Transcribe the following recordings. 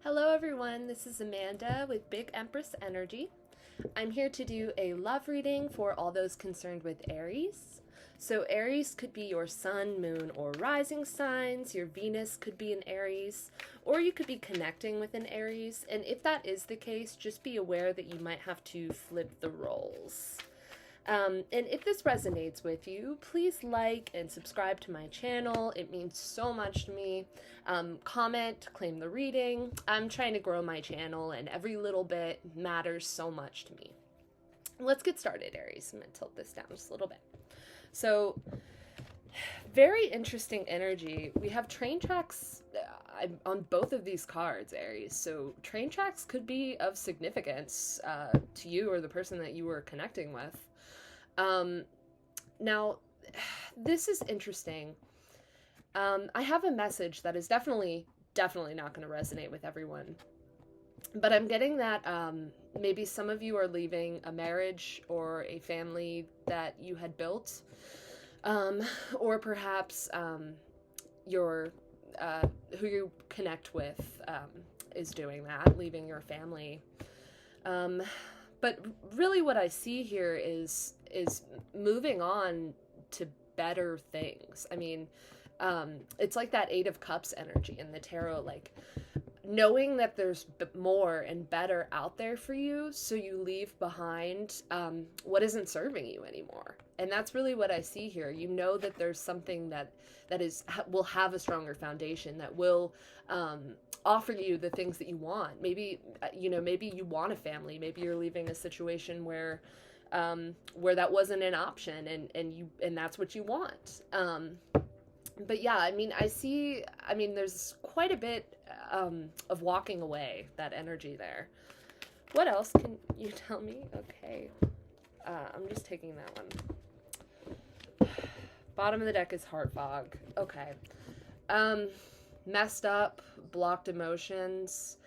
Hello everyone, this is Amanda with Big Empress Energy. I'm here to do a love reading for all those concerned with Aries. So Aries could be your sun, moon, or rising signs. Your Venus could be an Aries, or you could be connecting with an Aries. And if that is the case, just be aware that you might have to flip the roles. And if this resonates with you, please like and subscribe to my channel. It means so much to me. Comment, claim the reading. I'm trying to grow my channel, and every little bit matters so much to me. Let's get started, Aries. I'm going to tilt this down just a little bit. So, very interesting energy. We have train tracks on both of these cards, Aries. So train tracks could be of significance to you or the person that you were connecting with. Now, this is interesting. I have a message that is definitely not going to resonate with everyone. But I'm getting that maybe some of you are leaving a marriage or a family that you had built. Or perhaps your who you connect with is doing that, leaving your family. But really what I see here is moving on to better things. I mean, it's like that Eight of Cups energy in the tarot, like knowing that there's more and better out there for you, so you leave behind what isn't serving you anymore. And that's really what I see here. You know that there's something that will have a stronger foundation, that will offer you the things that you want. Maybe maybe you want a family. Maybe you're leaving a situation where that wasn't an option, and that's what you want. But yeah, I mean, there's quite a bit of walking away, that energy there. What else can you tell me? Okay. I'm just taking that one. Bottom of the deck is heart fog. Okay. Messed up, blocked emotions.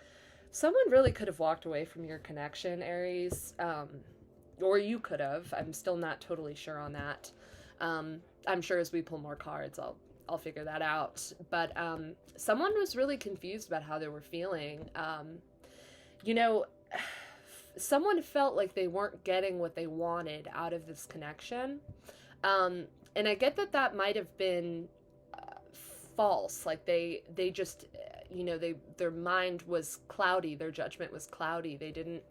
Someone really could have walked away from your connection, Aries. Or you could have. I'm still not totally sure on that. I'm sure as we pull more cards, I'll figure that out. But someone was really confused about how they were feeling. Someone felt like they weren't getting what they wanted out of this connection. And I get that might have been false. Like they just, their mind was cloudy. Their judgment was cloudy. They didn't,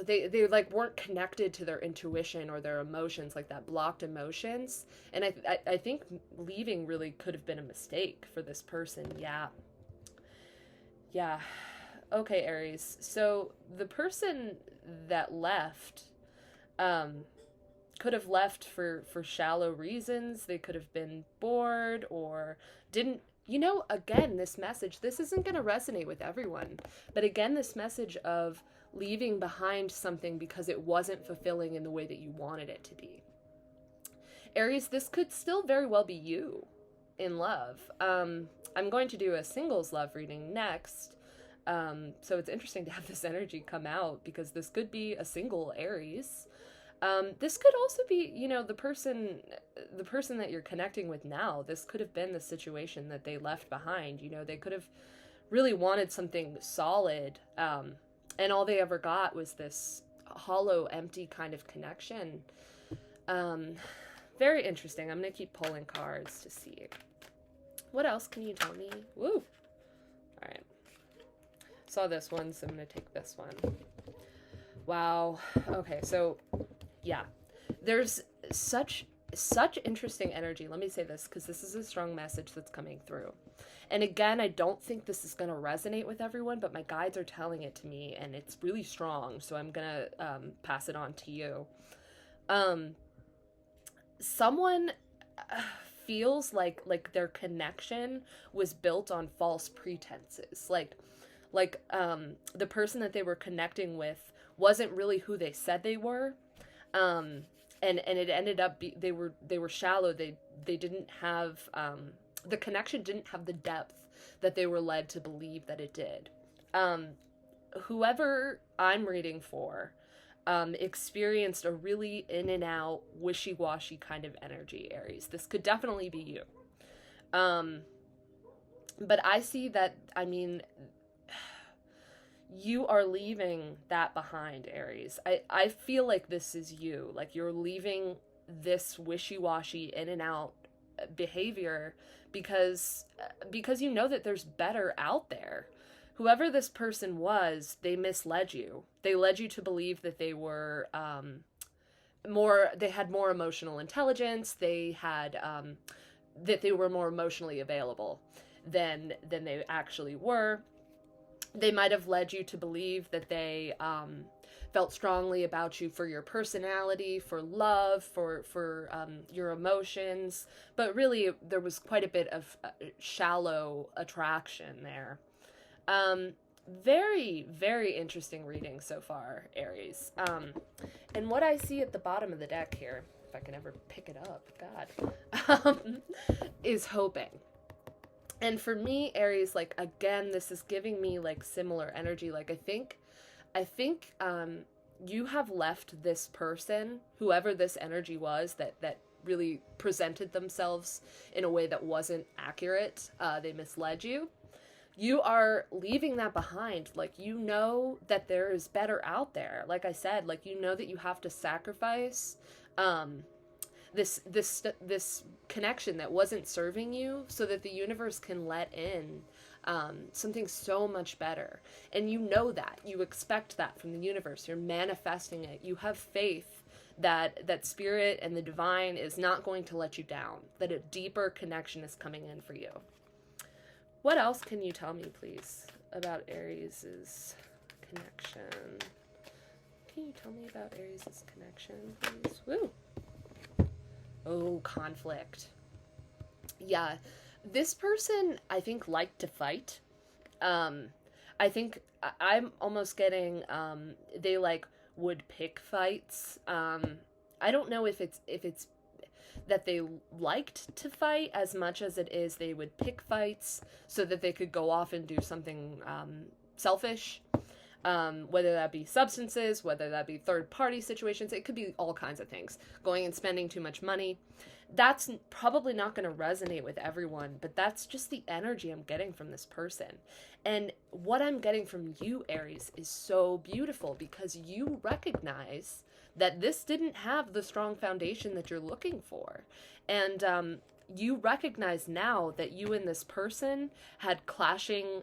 they like weren't connected to their intuition or their emotions, like that blocked emotions. And I think leaving really could have been a mistake for this person. Yeah. Okay, Aries. So the person that left could have left for shallow reasons. They could have been bored or didn't, again, this isn't going to resonate with everyone. But again, this message of leaving behind something because it wasn't fulfilling in the way that you wanted it to be. Aries, this could still very well be you in love. I'm going to do a singles love reading next. So it's interesting to have this energy come out, because this could be a single Aries. This could also be, the person that you're connecting with now. This could have been the situation that they left behind. They could have really wanted something solid, and all they ever got was this hollow, empty kind of connection. Very interesting. I'm going to keep pulling cards to see. What else can you tell me? Woo! All right. Saw this one, so I'm going to take this one. Wow. Okay, so yeah, there's such interesting energy. Let me say this, because this is a strong message that's coming through. And again, I don't think this is going to resonate with everyone, but my guides are telling it to me, and it's really strong, so I'm going to pass it on to you. Someone feels like their connection was built on false pretenses. Like the person that they were connecting with wasn't really who they said they were. And it ended up they were shallow. They didn't have the connection didn't have the depth that they were led to believe that it did. Whoever I'm reading for experienced a really in and out, wishy-washy kind of energy, Aries. This could definitely be you. But I see that, you are leaving that behind, Aries. I feel like this is you. Like you're leaving this wishy-washy in and out behavior because you know that there's better out there. Whoever this person was, they misled you. They led you to believe that they were they had more emotional intelligence. They had that they were more emotionally available than they actually were. They might have led you to believe that they felt strongly about you for your personality, for love, for your emotions, but really there was quite a bit of shallow attraction there. Um, Very, very interesting reading so far, Aries. And what I see at the bottom of the deck here, if I can ever pick it up, God, is hoping. And for me, Aries, like again, this is giving me like similar energy. Like I think you have left this person, whoever this energy was that really presented themselves in a way that wasn't accurate. They misled you. You are leaving that behind. Like you know that there is better out there. Like I said, like you know that you have to sacrifice um this connection that wasn't serving you so that the universe can let in something so much better. And you know that. You expect that from the universe. You're manifesting it. You have faith that spirit and the divine is not going to let you down, that a deeper connection is coming in for you. What else can you tell me, please, about Aries's connection? Can you tell me about Aries's connection, please? Woo! Oh, conflict. Yeah, this person, I think, liked to fight. Um, I think I'm almost getting they like would pick fights. I don't know if it's that they liked to fight as much as it is they would pick fights so that they could go off and do something selfish. Whether that be substances, whether that be third party situations, it could be all kinds of things. Going and spending too much money. That's probably not going to resonate with everyone, but that's just the energy I'm getting from this person. And what I'm getting from you, Aries, is so beautiful because you recognize that this didn't have the strong foundation that you're looking for. And you recognize now that you and this person had clashing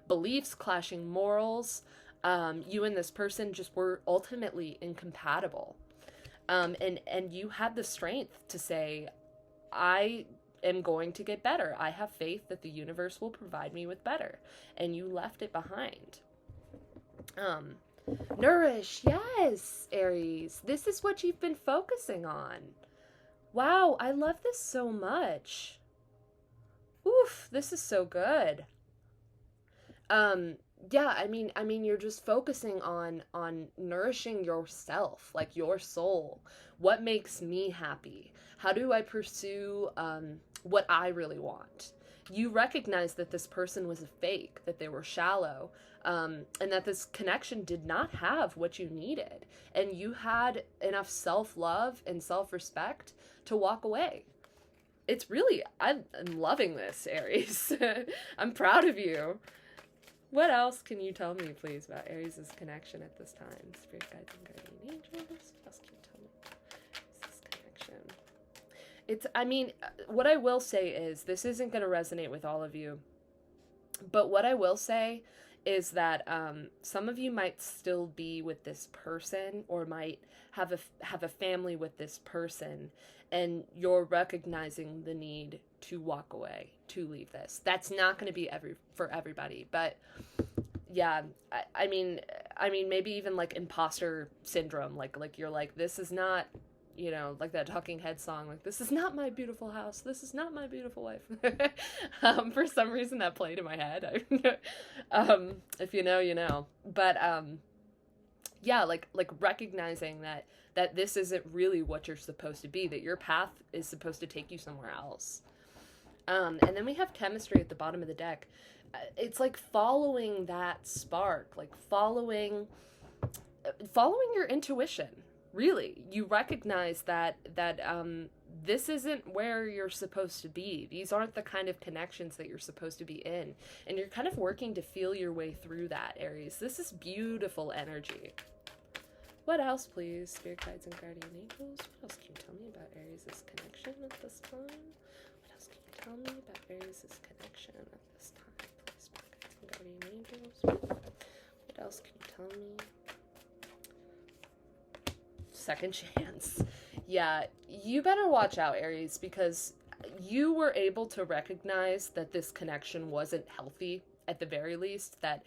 beliefs, clashing morals. You and this person just were ultimately incompatible. And you had the strength to say, I am going to get better. I have faith that the universe will provide me with better. And you left it behind. Nourish, yes, Aries. This is what you've been focusing on. Wow, I love this so much. Oof, this is so good. Um, yeah, I mean you're just focusing on nourishing yourself, like your soul. What makes me happy? How do I pursue what I really want? You recognize that this person was a fake, that they were shallow, and that this connection did not have what you needed. And you had enough self-love and self-respect to walk away. It's really, I'm loving this, Aries. I'm proud of you. What else can you tell me, please, about Aries' connection at this time? Spirit guides and guardian angels. What else can you tell me about Aries' connection? I mean, what I will say is this isn't going to resonate with all of you, but what I will say is that some of you might still be with this person or might have a family with this person, and you're recognizing the need to walk away, to leave this. That's not going to be for everybody, but yeah, I mean, maybe even like imposter syndrome, like you're like, this is not, like that Talking Head song, like, this is not my beautiful house, this is not my beautiful wife. For some reason that played in my head. If you know, you know. But yeah, like recognizing that this isn't really what you're supposed to be, that your path is supposed to take you somewhere else. And then we have chemistry at the bottom of the deck. It's like following that spark, like following your intuition. Really, you recognize that this isn't where you're supposed to be. These aren't the kind of connections that you're supposed to be in. And you're kind of working to feel your way through that, Aries. This is beautiful energy. What else, please? Spirit guides and guardian angels. What else can you tell me about Aries' connection at this time? What else can you tell me about Aries' connection at this time? Please, spirit guides and guardian angels. What else can you tell me? Second chance. Yeah, you better watch out, Aries, because you were able to recognize that this connection wasn't healthy, at the very least, that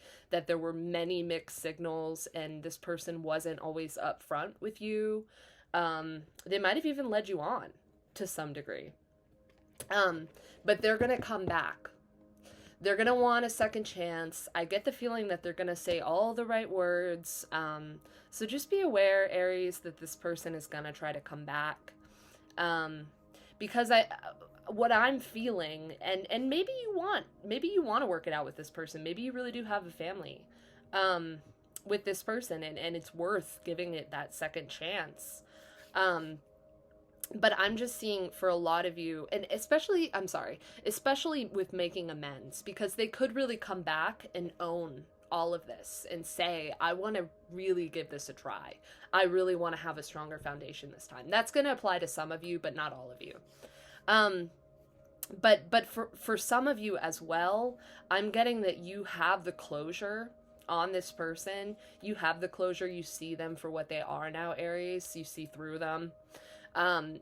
there were many mixed signals, and this person wasn't always upfront with you. They might have even led you on to some degree. But they're gonna come back. They're gonna want a second chance. I get the feeling that they're gonna say all the right words. So just be aware, Aries, that this person is gonna try to come back. Because what I'm feeling, and maybe you want to work it out with this person. Maybe you really do have a family with this person, and it's worth giving it that second chance. But I'm just seeing for a lot of you, and especially with making amends, because they could really come back and own all of this and say, I want to really give this a try. I really want to have a stronger foundation this time. That's going to apply to some of you, but not all of you. But for some of you as well, I'm getting that you have the closure on this person. You have the closure. You see them for what they are now, Aries. You see through them. And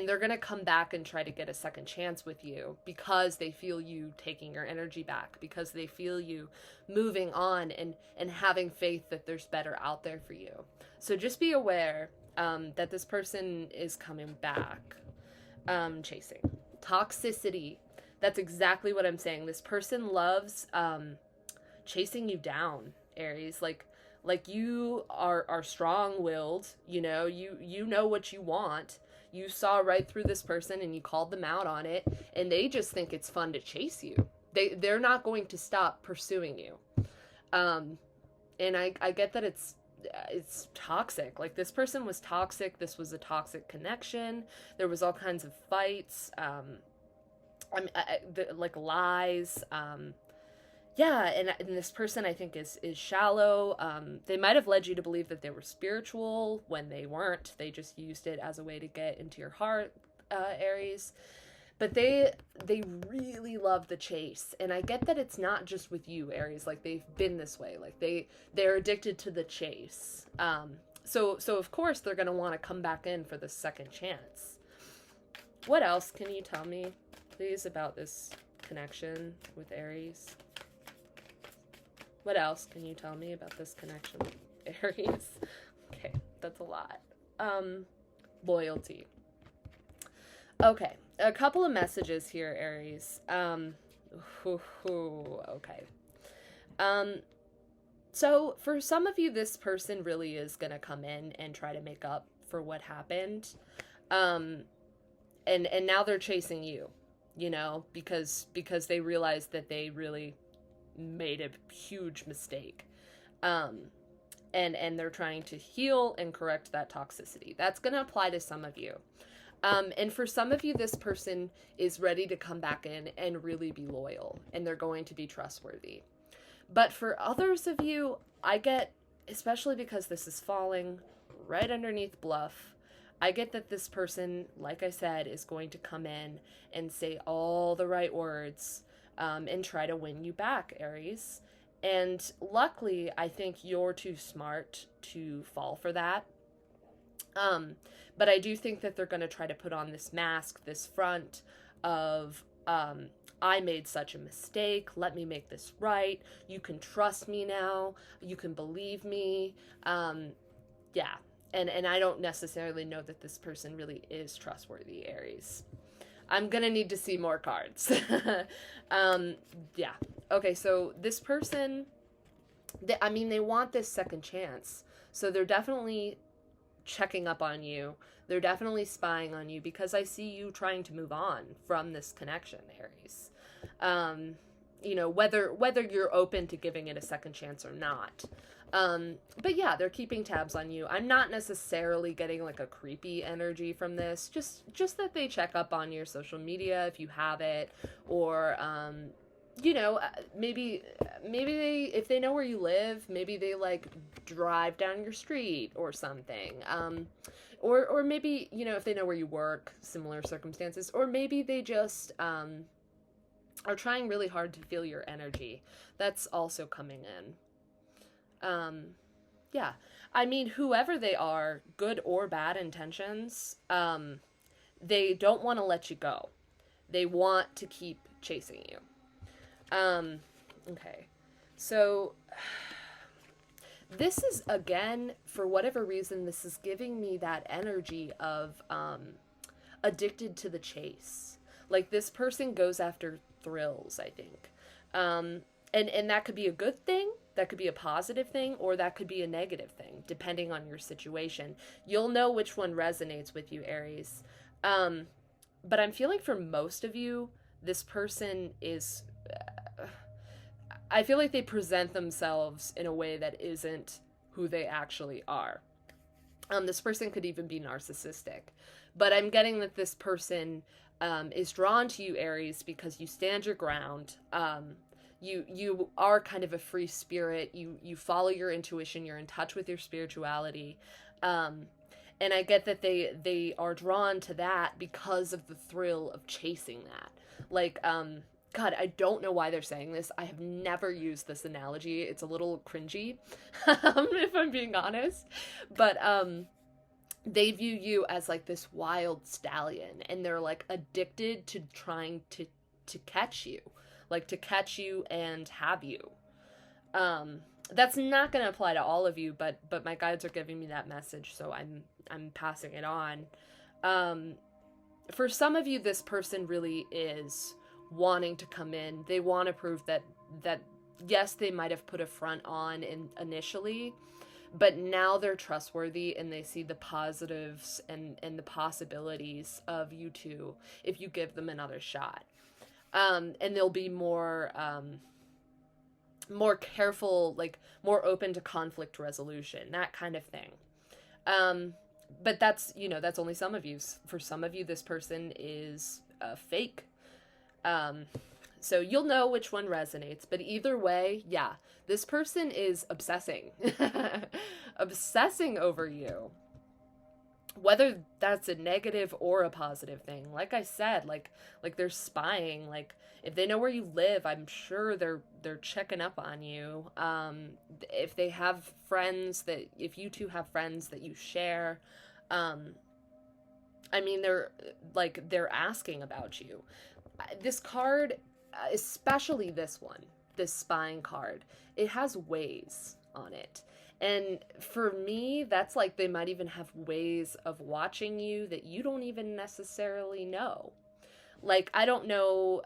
they're going to come back and try to get a second chance with you because they feel you taking your energy back, because they feel you moving on and having faith that there's better out there for you. So just be aware that this person is coming back. Chasing. Toxicity. That's exactly what I'm saying. This person loves chasing you down, Aries. Like you are strong-willed, you know what you want. You saw right through this person and you called them out on it, and they just think it's fun to chase you. They're not going to stop pursuing you. And I get that it's toxic. Like, this person was toxic. This was a toxic connection. There was all kinds of fights, like lies, yeah, and this person, I think, is shallow. They might have led you to believe that they were spiritual when they weren't. They just used it as a way to get into your heart, Aries. But they really love the chase. And I get that it's not just with you, Aries. Like, they've been this way. Like, they're addicted to the chase. So of course, they're going to want to come back in for the second chance. What else can you tell me, please, about this connection with Aries? What else can you tell me about this connection with Aries? Okay, that's a lot. Loyalty. Okay, a couple of messages here, Aries. Okay. So for some of you, this person really is going to come in and try to make up for what happened. And now they're chasing you, because they realized that they really made a huge mistake. And they're trying to heal and correct that toxicity. That's going to apply to some of you. And for some of you, this person is ready to come back in and really be loyal, and they're going to be trustworthy. But for others of you, I get, especially because this is falling right underneath bluff, I get that this person, like I said, is going to come in and say all the right words, and try to win you back, Aries. And luckily, I think you're too smart to fall for that. But I do think that they're going to try to put on this mask, this front of, I made such a mistake. Let me make this right. You can trust me now. You can believe me. Yeah. And I don't necessarily know that this person really is trustworthy, Aries. I'm going to need to see more cards. Yeah. Okay, so this person, they want this second chance. So they're definitely checking up on you. They're definitely spying on you, because I see you trying to move on from this connection, Aries. Whether you're open to giving it a second chance or not. But yeah, they're keeping tabs on you. I'm not necessarily getting like a creepy energy from this. Just that they check up on your social media if you have it, or maybe they, if they know where you live, maybe they like drive down your street or something. Or maybe, if they know where you work, similar circumstances, or maybe they just are trying really hard to feel your energy. That's also coming in. Yeah. I mean, whoever they are, good or bad intentions, they don't want to let you go. They want to keep chasing you. Okay. So this is, again, for whatever reason, this is giving me that energy of addicted to the chase. Like, this person goes after thrills, I think. And that could be a good thing, that could be a positive thing, or that could be a negative thing, depending on your situation. You'll know which one resonates with you, Aries. But I'm feeling for most of you, this person is. I feel like they present themselves in a way that isn't who they actually are. This person could even be narcissistic. But I'm getting that this person is drawn to you, Aries, because you stand your ground. You are kind of a free spirit. You follow your intuition. You're in touch with your spirituality. And I get that they are drawn to that because of the thrill of chasing that. Like, God, I don't know why they're saying this. I have never used this analogy. It's a little cringy, if I'm being honest. But they view you as like this wild stallion, and they're like addicted to trying to catch you, like to catch you and have you. That's not going to apply to all of you, but my guides are giving me that message, so I'm passing it on. For some of you, this person really is wanting to come in. They want to prove that yes, they might have put a front on initially, but now they're trustworthy and they see the positives and the possibilities of you two if you give them another shot. And they'll be more careful, like more open to conflict resolution, that kind of thing. But that's only some of you. For some of you, this person is fake. So you'll know which one resonates, but either way, yeah, this person is obsessing, obsessing over you. Whether that's a negative or a positive thing, like I said, like they're spying. Like, if they know where you live, I'm sure they're checking up on you. If they have friends if you two have friends that you share, I mean, they're asking about you. This card, especially this one, this spying card, it has ways on it. And for me, that's like they might even have ways of watching you that you don't even necessarily know. Like, I don't know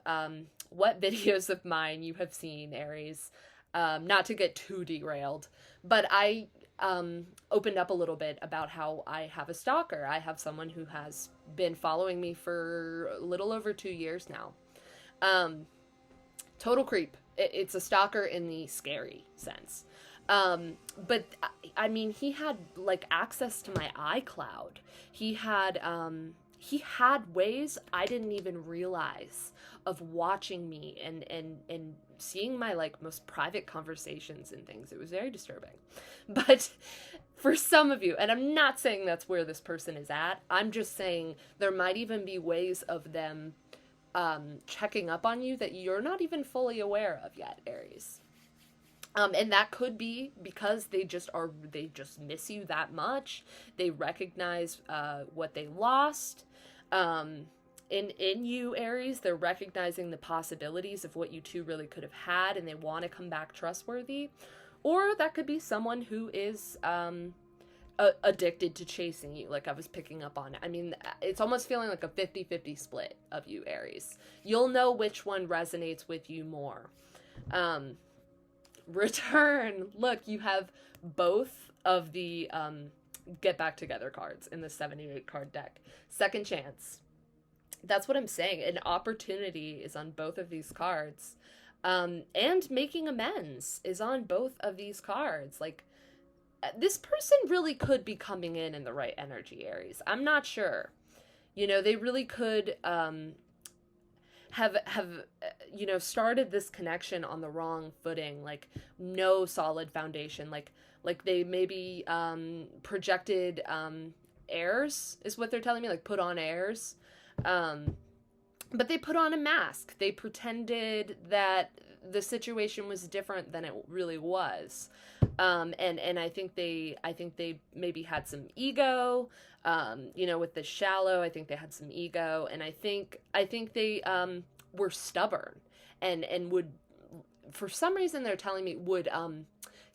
what videos of mine you have seen, Aries, not to get too derailed, but I opened up a little bit about how I have a stalker. I have someone who has been following me for a little over 2 years now. Total creep. It's a stalker in the scary sense. But I mean, he had like access to my iCloud. He had ways I didn't even realize of watching me and seeing my like most private conversations and things. It was very disturbing. But for some of you, and I'm not saying that's where this person is at, I'm just saying there might even be ways of them checking up on you that you're not even fully aware of yet, Aries. And that could be because they just miss you that much. They recognize what they lost. In you, Aries, they're recognizing the possibilities of what you two really could have had, and they want to come back trustworthy. Or that could be someone who is addicted to chasing you, like I was picking up on. I mean, it's almost feeling like a 50-50 split of you, Aries. You'll know which one resonates with you more. Return. Look, you have both of the get back together cards in the 78 card deck. Second chance. That's what I'm saying. An opportunity is on both of these cards. And making amends is on both of these cards. Like, this person really could be coming in the right energy, Aries. I'm not sure. You know, they really could have started this connection on the wrong footing, like no solid foundation, like they maybe projected airs is what they're telling me, like put on airs. But they put on a mask. They pretended that the situation was different than it really was. And I think they maybe had some ego. With the shallow, I think they had some ego, and I think they were stubborn, and would, for some reason they're telling me, would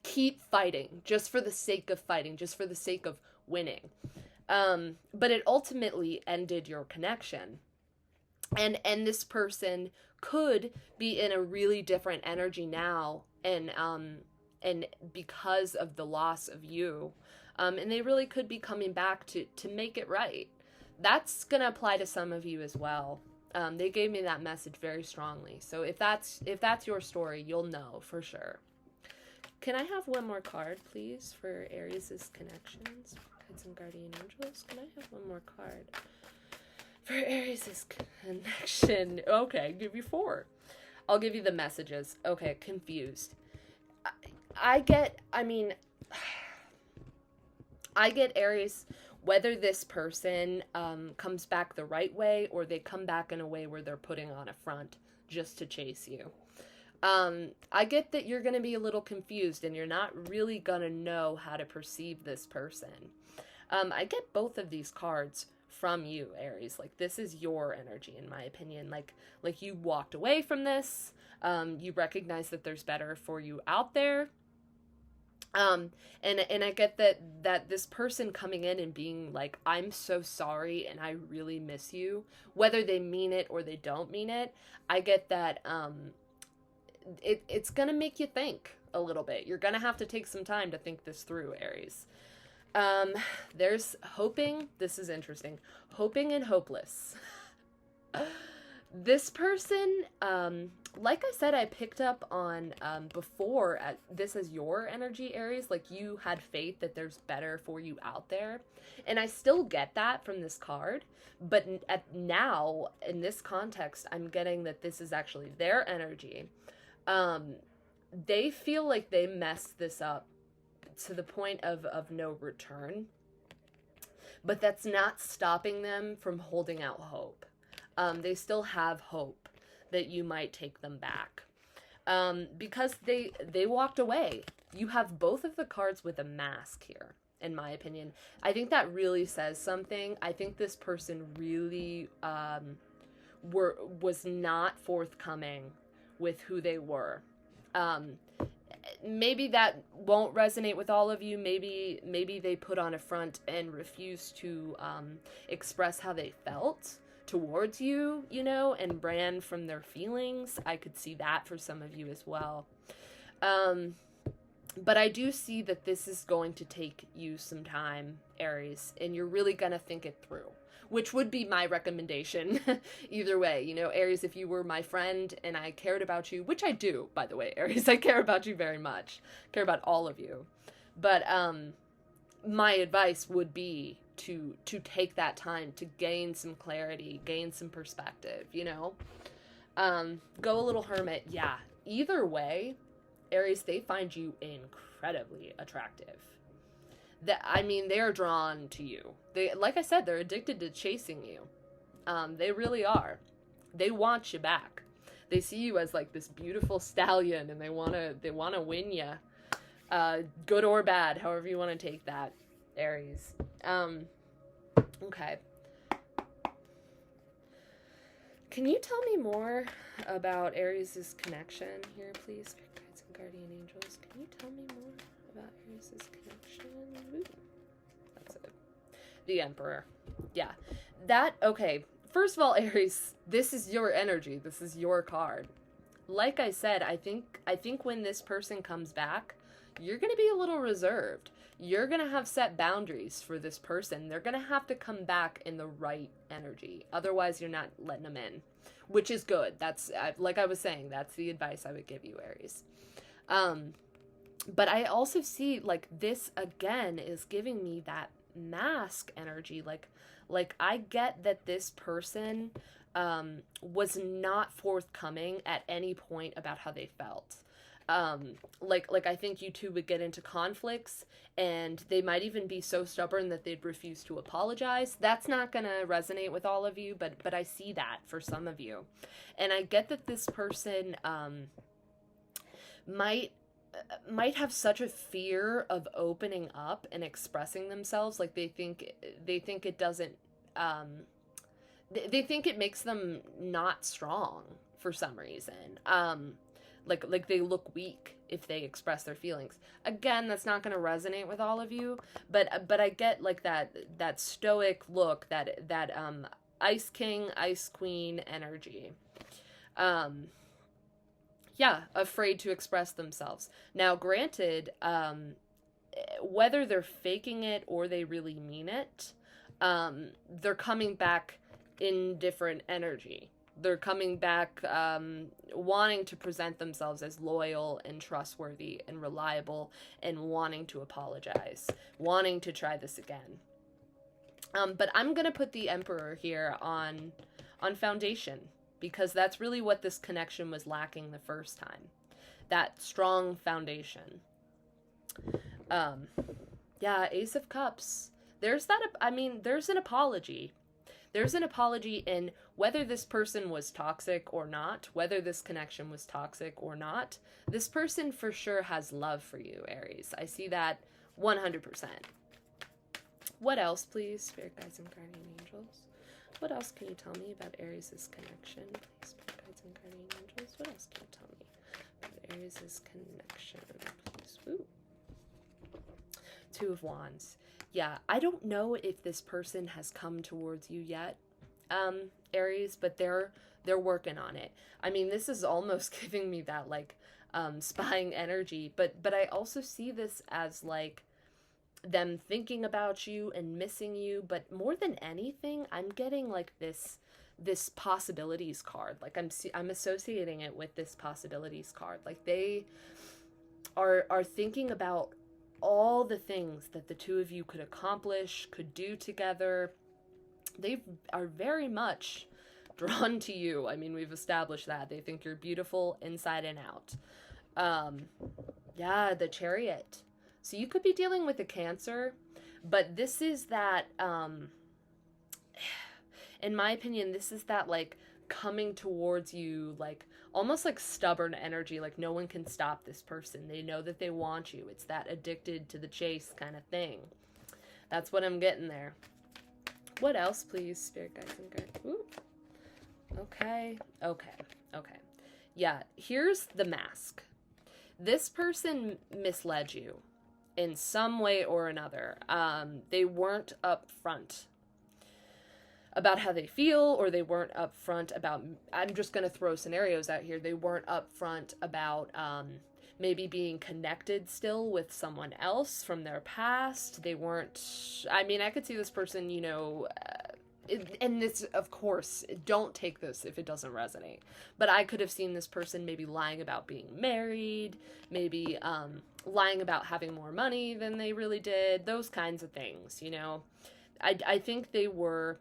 keep fighting just for the sake of fighting, just for the sake of winning. But it ultimately ended your connection. And this person could be in a really different energy now, and because of the loss of you, and they really could be coming back to make it right. That's gonna apply to some of you as well. They gave me that message very strongly. So if that's your story, you'll know for sure. Can I have one more card, please, for Aries' connections, guides and guardian angels? Can I have one more card for Aries' connection? Okay, give you 4. I'll give you the messages. Okay, confused. I get Aries, whether this person comes back the right way or they come back in a way where they're putting on a front just to chase you. I get that you're going to be a little confused and you're not really going to know how to perceive this person. I get both of these cards from you, Aries. Like, this is your energy, in my opinion. Like you walked away from this. You recognize that there's better for you out there. And I get that this person coming in and being like, I'm so sorry and I really miss you, whether they mean it or they don't mean it. I get that it's gonna make you think a little bit. You're gonna have to take some time to think this through, Aries. There's hoping. This is interesting. Hoping and hopeless. This person, like I said, I picked up on before, this is your energy, Aries. Like, you had faith that there's better for you out there. And I still get that from this card. But now, in this context, I'm getting that this is actually their energy. They feel like they messed this up to the point of no return. But that's not stopping them from holding out hope. They still have hope that you might take them back. Because they walked away. You have both of the cards with a mask here, in my opinion. I think that really says something. I think this person really was not forthcoming with who they were. Maybe that won't resonate with all of you. Maybe they put on a front and refused to express how they felt towards you, and ran from their feelings. I could see that for some of you as well. But I do see that this is going to take you some time, Aries, and you're really going to think it through, which would be my recommendation either way. Aries, if you were my friend and I cared about you, which I do, by the way, Aries, I care about you very much. I care about all of you. But my advice would be to take that time to gain some clarity, gain some perspective, go a little hermit. Yeah. Either way, Aries, they find you incredibly attractive. They are drawn to you. They, like I said, they're addicted to chasing you. They really are. They want you back. They see you as like this beautiful stallion, and they wanna win you. Good or bad, however you want to take that, Aries. Okay. Can you tell me more about Aries' connection here, please? Guides and guardian angels. Can you tell me more about Aries' connection? Ooh, that's it. The Emperor. Yeah. Okay. First of all, Aries, this is your energy. This is your card. Like I said, I think when this person comes back, you're going to be a little reserved. You're going to have set boundaries for this person. They're going to have to come back in the right energy. Otherwise, you're not letting them in, which is good. That's, like I was saying, that's the advice I would give you, Aries. But I also see, like, this again is giving me that mask energy. Like I get that this person was not forthcoming at any point about how they felt. Like I think you two would get into conflicts, and they might even be so stubborn that they'd refuse to apologize. That's not gonna resonate with all of you, but I see that for some of you. And I get that this person might have such a fear of opening up and expressing themselves. Like they think it doesn't they think it makes them not strong for some reason. Like they look weak if they express their feelings. Again, that's not going to resonate with all of you, but I get like that stoic look, that ice king, ice queen energy. Yeah, afraid to express themselves. Now, granted, whether they're faking it or they really mean it, they're coming back in different energy. They're coming back wanting to present themselves as loyal and trustworthy and reliable, and wanting to apologize, wanting to try this again. But I'm going to put the Emperor here on foundation, because that's really what this connection was lacking the first time. That strong foundation. Yeah, Ace of Cups. There's there's an apology. There's an apology in whether this person was toxic or not, whether this connection was toxic or not. This person for sure has love for you, Aries. I see that 100%. What else, please? Spirit guides and guardian angels. What else can you tell me about Aries' connection? Please, Spirit guides and guardian angels. What else can you tell me about Aries' connection? Please. Ooh. Two of Wands. Yeah, I don't know if this person has come towards you yet, Aries, but they're working on it. I mean, this is almost giving me that like spying energy, but I also see this as like them thinking about you and missing you. But more than anything, I'm getting like this possibilities card. Like I'm associating it with this possibilities card. Like they are thinking about all the things that the two of you could accomplish, could do together. They are very much drawn to you. I mean, we've established that. They think you're beautiful inside and out. Yeah, the Chariot. So you could be dealing with a Cancer, but this is that, in my opinion, this is that like coming towards you, like almost like stubborn energy. Like no one can stop this person. They know that they want you. It's that addicted to the chase kind of thing. That's what I'm getting there. What else, please, Spirit guides and guides? Ooh. Okay. Yeah, here's the mask. This person misled you in some way or another. They weren't upfront about how they feel, or they weren't upfront about, I'm just going to throw scenarios out here. They weren't upfront about maybe being connected still with someone else from their past. They weren't, I mean, I could see this person, you know, and this, of course, don't take this if it doesn't resonate, but I could have seen this person maybe lying about being married, maybe lying about having more money than they really did, those kinds of things, you know. I think they were,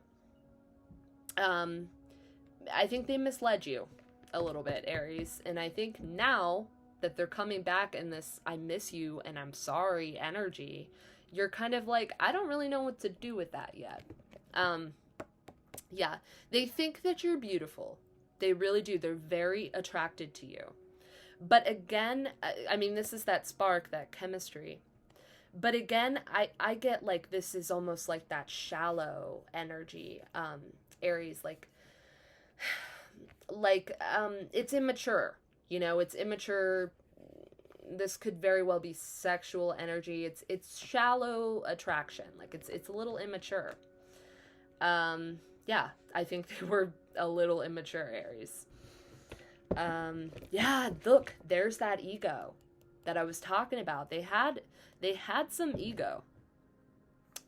I think they misled you a little bit, Aries, and I think now that they're coming back in this I miss you and I'm sorry energy, you're kind of like, I don't really know what to do with that yet. Yeah, they think that you're beautiful. They really do. They're very attracted to you. But again, I mean, this is that spark, that chemistry. But again, I get like this is almost like that shallow energy, Aries, like it's immature, you know, it's immature. This could very well be sexual energy. It's shallow attraction. Like it's a little immature. Yeah, I think they were a little immature, Aries. Yeah, look, there's that ego that I was talking about. They had some ego.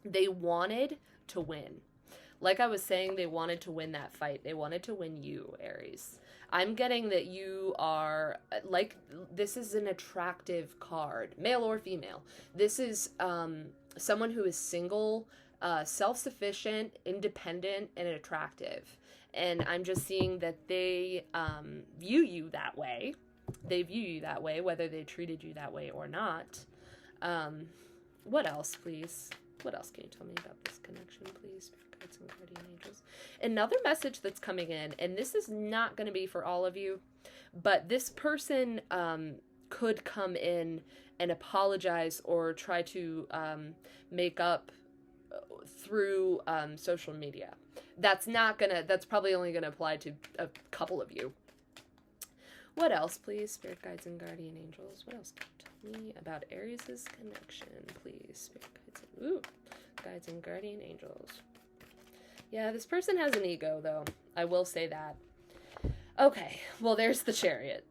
They wanted to win. Like I was saying, they wanted to win that fight. They wanted to win you, Aries. I'm getting that you are like, this is an attractive card, male or female. This is someone who is single, self-sufficient, independent, and attractive. And I'm just seeing that they view you that way. They view you that way, whether they treated you that way or not. What else, please? What else can you tell me about this connection, please? Spirit guides and guardian angels. Another message that's coming in, and this is not going to be for all of you, but this person could come in and apologize or try to make up through social media. That's probably only gonna apply to a couple of you. What else, please? Spirit guides and guardian angels. What else can you tell me about Aries' connection, please? Spirit guides and guardian angels. Yeah, this person has an ego, though. I will say that. Okay, well, there's the Chariot.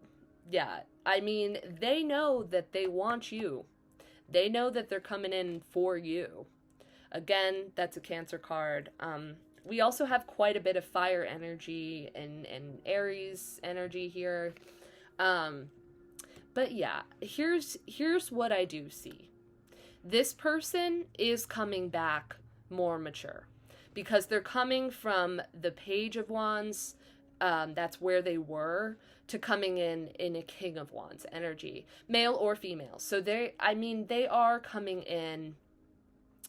Yeah, I mean, they know that they want you. They know that they're coming in for you. Again, that's a Cancer card. We also have quite a bit of fire energy and Aries energy here. But yeah, here's what I do see. This person is coming back more mature because they're coming from the Page of Wands, that's where they were, to coming in a King of Wands energy, male or female. So they are coming in,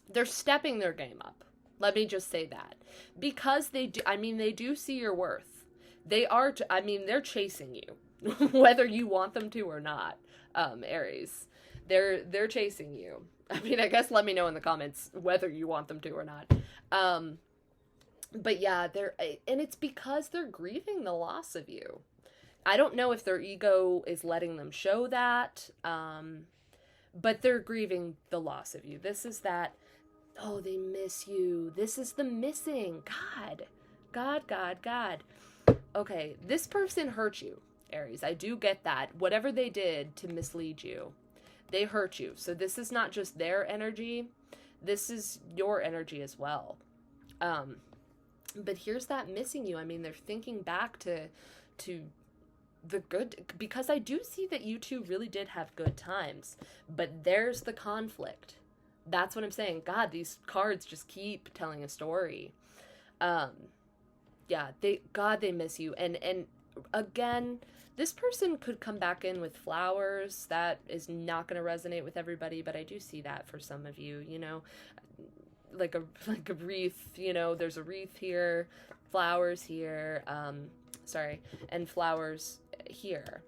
they're stepping their game up. Let me just say that. Because they do see your worth. They're chasing you, whether you want them to or not, Aries. They're chasing you. I mean, I guess let me know in the comments whether you want them to or not. But yeah, and it's because they're grieving the loss of you. I don't know if their ego is letting them show that, but they're grieving the loss of you. This is that, oh, they miss you. This is the missing. God. Okay, this person hurt you, Aries. I do get that. Whatever they did to mislead you, they hurt you. So this is not just their energy. This is your energy as well. But here's that missing you. I mean, they're thinking back to the good, because I do see that you two really did have good times, but there's the conflict. That's what I'm saying. God, these cards just keep telling a story. Yeah, they miss you. And again, this person could come back in with flowers. That is not going to resonate with everybody, but I do see that for some of you, you know, like a wreath, you know, there's a wreath here, flowers here, and flowers here.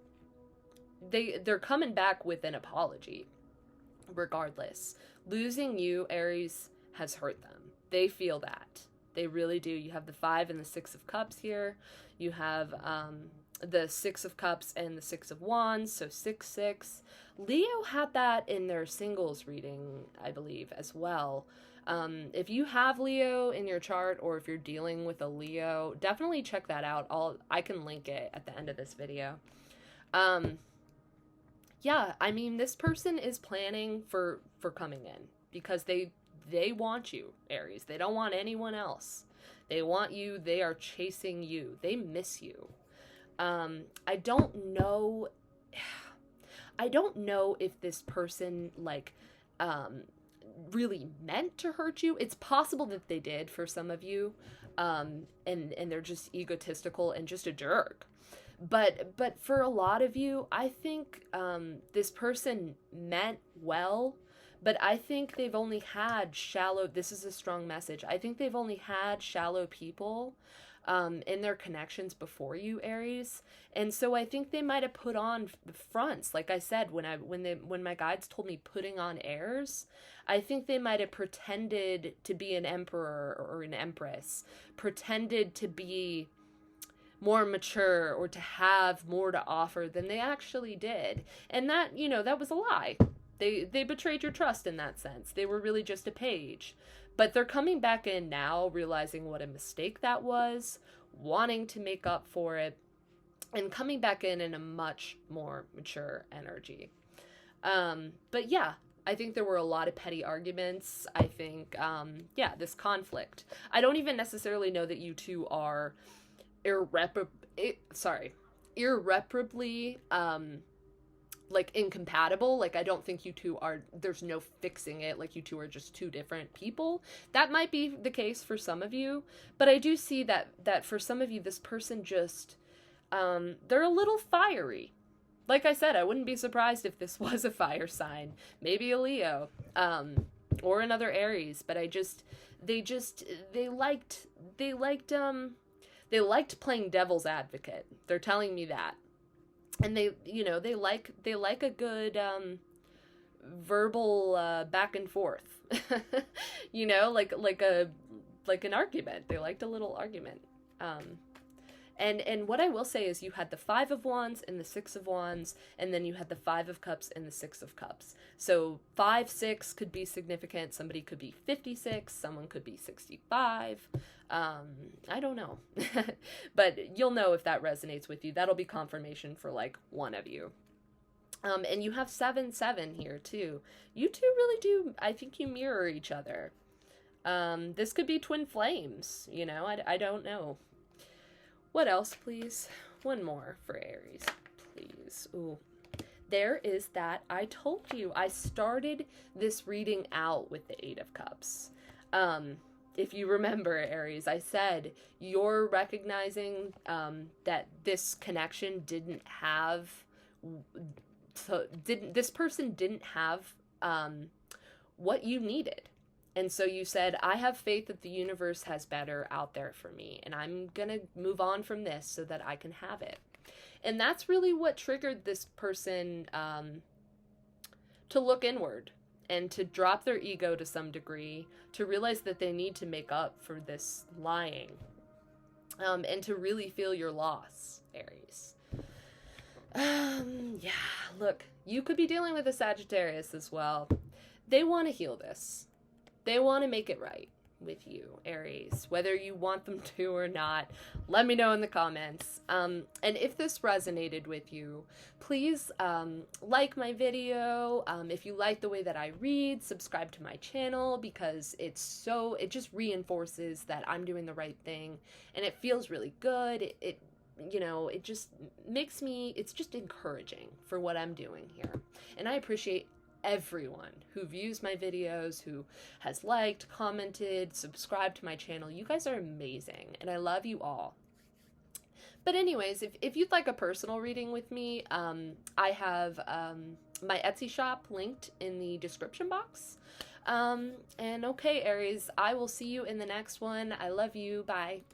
They're coming back with an apology. Regardless, losing you, Aries, has hurt them. They feel that. They really do. You have the 5 and the 6 of Cups here. You have the 6 of Cups and the 6 of Wands, so 6-6. Leo had that in their singles reading, I believe, as well. If you have Leo in your chart, or if you're dealing with a Leo, definitely check that out. I can link it at the end of this video. Yeah, I mean, this person is planning for coming in because they want you, Aries. They don't want anyone else. They want you. They are chasing you. They miss you. I don't know if this person, like, really meant to hurt you. It's possible that they did for some of you, and they're just egotistical and just a jerk. But for a lot of you, I think this person meant well, but I think they've only had shallow, this is a strong message, I think they've only had shallow people in their connections before you, Aries. And so I think they might have put on the fronts. Like I said, when my guides told me putting on airs, I think they might have pretended to be an emperor or an empress, pretended to be more mature or to have more to offer than they actually did. And that, you know, that was a lie. They betrayed your trust in that sense. They were really just a page. But they're coming back in now, realizing what a mistake that was, wanting to make up for it, and coming back in a much more mature energy. But yeah, I think there were a lot of petty arguments. I think, yeah, this conflict. I don't even necessarily know that you two are irreparably, like, incompatible. Like, I don't think you two are, there's no fixing it. Like, you two are just two different people. That might be the case for some of you, but I do see that for some of you, this person just, they're a little fiery. Like I said, I wouldn't be surprised if this was a fire sign, maybe a Leo, or another Aries. But they just, they liked, they liked playing devil's advocate. They're telling me that, and they, they like a good, verbal, back and forth. Like an argument. They liked a little argument. And what I will say is you had the Five of Wands and the Six of Wands, and then you had the Five of Cups and the Six of Cups. So 5, 6 could be significant. Somebody could be 56. Someone could be 65. I don't know. But you'll know if that resonates with you. That'll be confirmation for, like, one of you. And you have 7, 7 here, too. You two really do, I think you mirror each other. This could be twin flames, I don't know. What else, please? One more for Aries, please. Ooh. There is that I told you. I started this reading out with the Eight of Cups. If you remember, Aries, I said you're recognizing that this connection this person didn't have what you needed. And so you said, I have faith that the universe has better out there for me, and I'm going to move on from this so that I can have it. And that's really what triggered this person to look inward and to drop their ego to some degree, to realize that they need to make up for this lying, and to really feel your loss, Aries. Yeah, look, you could be dealing with a Sagittarius as well. They want to heal this. They want to make it right with you, Aries, whether you want them to or not. Let me know in the comments. And if this resonated with you, please like my video. If you like the way that I read, subscribe to my channel, because it just reinforces that I'm doing the right thing, and it feels really good. It just makes me, it's just encouraging for what I'm doing here. And I appreciate everyone who views my videos, who has liked, commented, subscribed to my channel. You guys are amazing, and I love you all. But anyways, if you'd like a personal reading with me, I have my Etsy shop linked in the description box. And okay, Aries, I will see you in the next one. I love you. Bye.